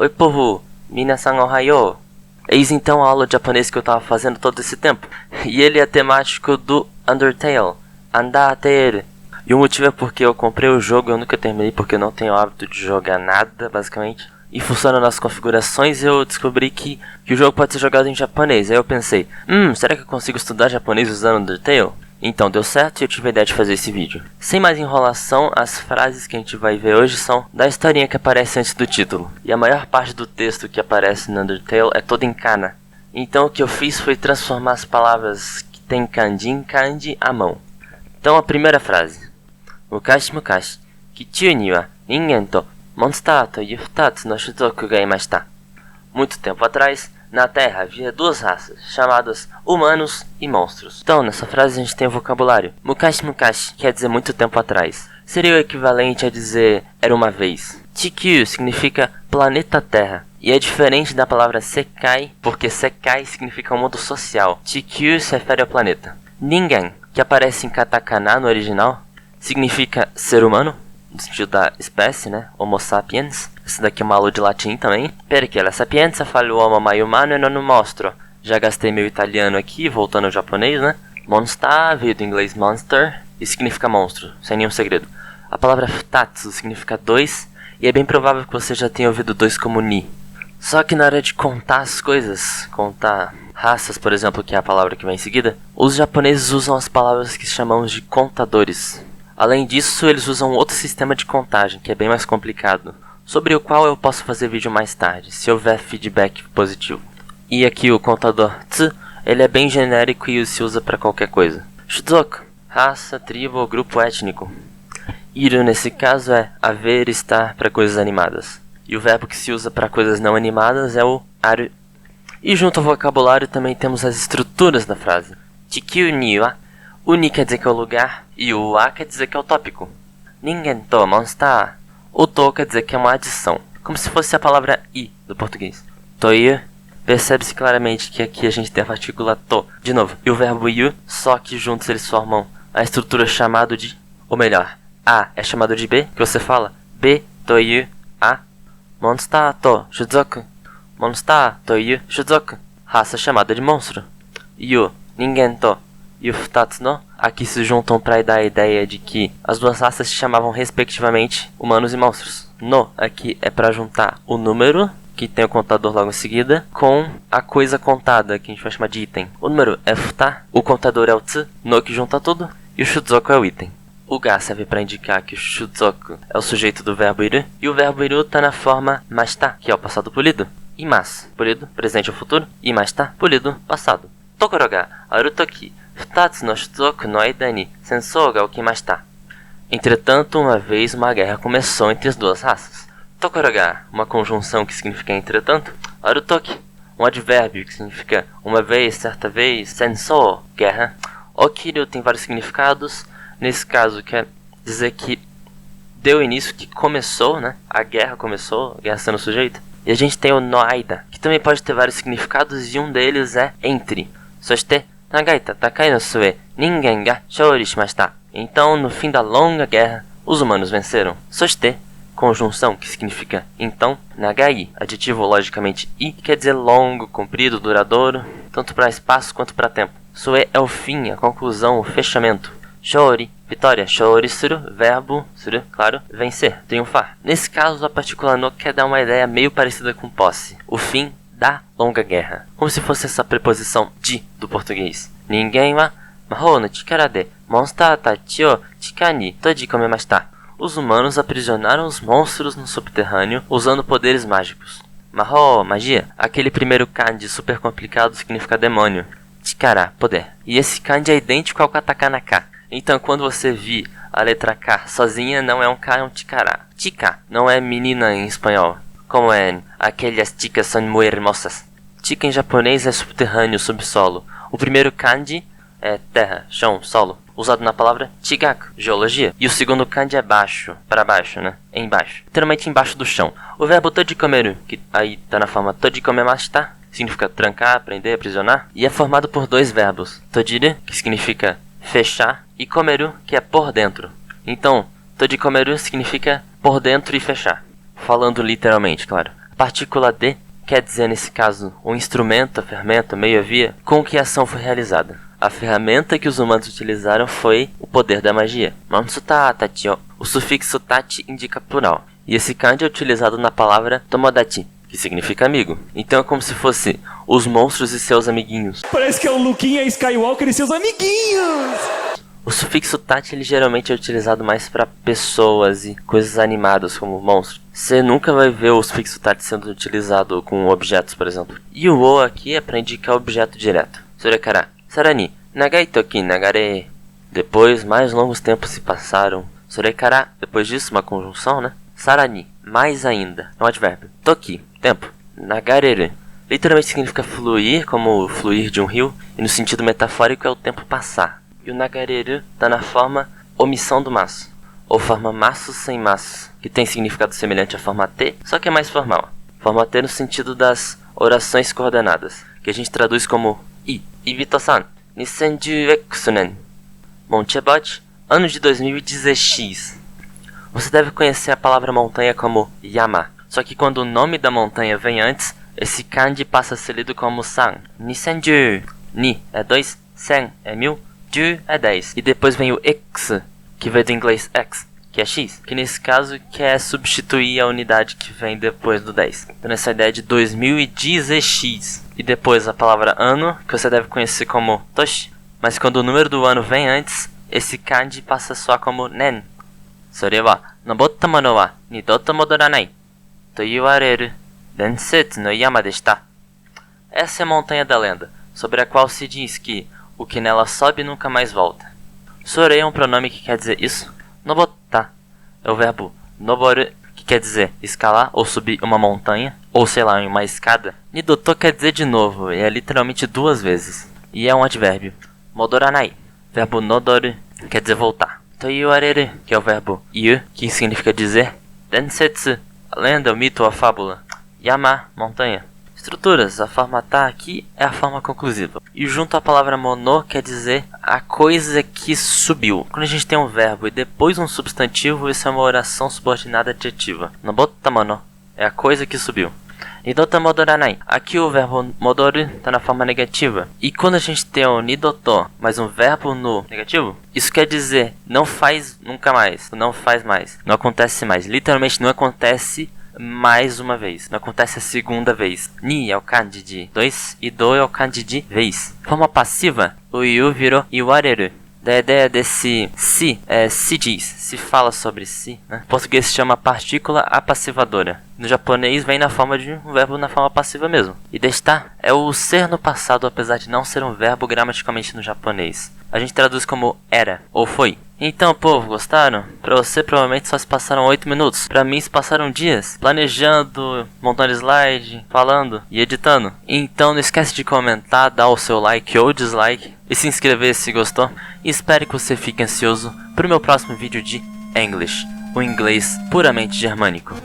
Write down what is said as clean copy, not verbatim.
Oi povo, minasan ohayo. Eis então a aula de japonês que eu tava fazendo todo esse tempo. E ele é temático do Undertale, Andateru. E o motivo é porque eu comprei o jogo e eu nunca terminei porque eu não tenho hábito de jogar nada, basicamente. E funciona nas configurações eu descobri que o jogo pode ser jogado em japonês. Aí eu pensei, será que eu consigo estudar japonês usando Undertale? Então deu certo e eu tive a ideia de fazer esse vídeo. Sem mais enrolação, as frases que a gente vai ver hoje são da historinha que aparece antes do título. E a maior parte do texto que aparece no Undertale é toda em kana. Então o que eu fiz foi transformar as palavras que tem kanji em kanji à mão. Então a primeira frase. Mukashi mukashi, kichu ni wa ningen to monster to yu futatsu no shuzoku ga imashita. Muito tempo atrás, na Terra havia duas raças, chamadas humanos e monstros. Então, nessa frase a gente tem o vocabulário. Mukashi mukashi quer dizer muito tempo atrás. Seria o equivalente a dizer era uma vez. Chikyu significa planeta Terra. E é diferente da palavra sekai, porque sekai significa um mundo social. Chikyu se refere ao planeta. Ningen, que aparece em katakana no original, significa ser humano, no sentido da espécie, né? Homo sapiens. Esse daqui é uma aula de latim também. Perché la sapienza fa l'uomo mai umano e non un mostro. Já gastei meu italiano aqui, voltando ao japonês, né? Monster veio do inglês monster e significa monstro, sem nenhum segredo. A palavra futatsu significa dois e é bem provável que você já tenha ouvido dois como ni. Só que na hora de contar as coisas, contar raças, por exemplo, que é a palavra que vem em seguida, os japoneses usam as palavras que chamamos de contadores. Além disso, eles usam outro sistema de contagem, que é bem mais complicado, sobre o qual eu posso fazer vídeo mais tarde, se houver feedback positivo. E aqui o contador tsu, ele é bem genérico e se usa para qualquer coisa. Shuzoku, raça, tribo ou grupo étnico. Iru nesse caso é haver, estar para coisas animadas. E o verbo que se usa para coisas não animadas é o aru. E junto ao vocabulário também temos as estruturas da frase. Chikyu ni wa, o ni quer dizer que é o lugar e o wa quer dizer que é o tópico. Ningen to monster. O to quer dizer que é uma adição, como se fosse a palavra i do português. Toyu, percebe-se claramente que aqui a gente tem a partícula to, de novo, e o verbo yu, só que juntos eles formam a estrutura chamado de, ou melhor, a é chamado de b, que você fala, b, toyu, a, monster to, shuzoku, monster, toyu, shuzoku, raça chamada de monstro, yu, ningen to, yu futatsu no, aqui se juntam para dar a ideia de que as duas raças se chamavam respectivamente humanos e monstros. No, aqui é para juntar o número, que tem o contador logo em seguida, com a coisa contada, que a gente vai chamar de item. O número é futa, o contador é o tsu, no que junta tudo, e o shuzoku é o item. O ga serve para indicar que o shuzoku é o sujeito do verbo iru, e o verbo iru está na forma mashita, que é o passado polido. Imasu, polido, presente ou futuro, imashita, polido, passado. Tokoro ga aru toki, futatsu no shuzoku no aida ni sensou ga okimashita. Entretanto, uma vez uma guerra começou entre as duas raças. Tokoro ga, uma conjunção que significa entretanto. Aru toki, um advérbio que significa uma vez, certa vez. Sensou, guerra. Okiru tem vários significados. Nesse caso quer dizer que deu início, que começou, né? A guerra começou, a guerra sendo o sujeito. E a gente tem o no aida, que também pode ter vários significados e um deles é entre. Soshite, nagaita takai no sue, ningen ga shouri shimashita. Então, no fim da longa guerra, os humanos venceram. Soshite, conjunção que significa então. Nagai, adjetivo logicamente i, que quer dizer longo, comprido, duradouro, tanto para espaço quanto para tempo. Sue é o fim, a conclusão, o fechamento. Shouri, vitória. Shouri suru, verbo, suru, claro, vencer, triunfar. Nesse caso, a partícula no quer dar uma ideia meio parecida com posse. O fim da longa guerra, como se fosse essa preposição de do português. Ningen wa mahou no chikara de monster tachi o chika ni tojikomemashita. Os humanos aprisionaram os monstros no subterrâneo usando poderes mágicos. Mahou, magia. Aquele primeiro kanji super complicado significa demônio. Chikara, poder. E esse kanji é idêntico ao katakana ka. Então quando você vir a letra K sozinha, não é um K, é um chikara. Chica não é menina em espanhol, como é aquelas chicas são muy hermosas. Chica em japonês é subterrâneo, subsolo. O primeiro kanji é terra, chão, solo, usado na palavra chigaku, geologia. E o segundo kanji é baixo, para baixo, né? Embaixo, literalmente embaixo do chão. O verbo todikomeru, que aí tá na forma tojikomemashita, significa trancar, prender, aprisionar, e é formado por dois verbos. Tojire, que significa fechar, e komeru, que é por dentro. Então, todikomeru significa por dentro e fechar. Falando literalmente, claro. A Partícula de quer dizer, nesse caso, o instrumento, a ferramenta, o meio-via, com que a ação foi realizada. A ferramenta que os humanos utilizaram foi o poder da magia. O sufixo tati indica plural. E esse kanji é utilizado na palavra tomodachi, que significa amigo. Então é como se fosse os monstros e seus amiguinhos. Parece que é o Luquinha Skywalker e seus amiguinhos! O sufixo tati ele geralmente é utilizado mais para pessoas e coisas animadas como monstros. Você nunca vai ver o sufixo tati sendo utilizado com objetos, por exemplo. E o o aqui é para indicar objeto direto. Sorekara, sarani, nagai toki nagare. Depois, mais longos tempos se passaram. Sorekara, depois disso, uma conjunção, né? Sarani, mais ainda, é um advérbio. Toki, tempo. Nagareru, literalmente significa fluir, como fluir de um rio. E no sentido metafórico é o tempo passar. E o nagareru está na forma omissão do maço, ou forma maço sem maço, que tem significado semelhante à forma T, só que é mais formal. Forma T no sentido das orações coordenadas, que a gente traduz como Ibito-san, 2016 nen. Montebot, ano de 2016. Você deve conhecer a palavra montanha como Yama, só que quando o nome da montanha vem antes, esse kanji passa a ser lido como San. 2010. Ni é 2, Sen é 1000, Ju é 10. E depois vem o X, que vem do inglês X, que é X, que nesse caso quer substituir a unidade que vem depois do 10. Então nessa ideia de 2010x. E depois a palavra ano, que você deve conhecer como Toshi. Mas quando o número do ano vem antes, esse kanji passa só como Nen. Sore wa nobotta mono wa nidoto modoranai to iwareru densetsu no yama deshita. Essa é a montanha da lenda, sobre a qual se diz que o que nela sobe nunca mais volta. Sore é um pronome que quer dizer isso. Nobotta é o verbo noboru, que quer dizer escalar ou subir uma montanha, ou sei lá, uma escada. Nidoto quer dizer de novo, e é literalmente 2 vezes. E é um advérbio. Modoranai, verbo nodoru, quer dizer voltar. Toiwareru, que é o verbo iu, que significa dizer. Densetsu, a lenda, o mito ou a fábula. Yama, montanha. Estruturas, a forma tá aqui é a forma conclusiva. E junto à palavra mono quer dizer a coisa que subiu. Quando a gente tem um verbo e depois um substantivo, isso é uma oração subordinada adjetiva. Nobotta mono é a coisa que subiu. Nidoto modoranai. Aqui o verbo modoru está na forma negativa. E quando a gente tem o nidoto mais um verbo no negativo, isso quer dizer não faz nunca mais, não faz mais, não acontece mais. Literalmente não acontece mais uma vez. Não acontece a segunda vez. Ni é o kanji de 2 e do é o kanji de vez. Forma passiva, o yu virou iwareru. Da ideia desse se, se diz, se fala sobre si, né? Em português se chama partícula apassivadora. No japonês vem na forma de um verbo na forma passiva mesmo. E desta é o ser no passado, apesar de não ser um verbo gramaticalmente no japonês. A gente traduz como era ou foi. Então, povo, gostaram? Pra você provavelmente só se passaram 8 minutos. Pra mim se passaram dias, planejando, montando slide, falando e editando. Então não esquece de comentar, dar o seu like ou dislike e se inscrever se gostou. E espero que você fique ansioso pro meu próximo vídeo de English, o inglês puramente germânico.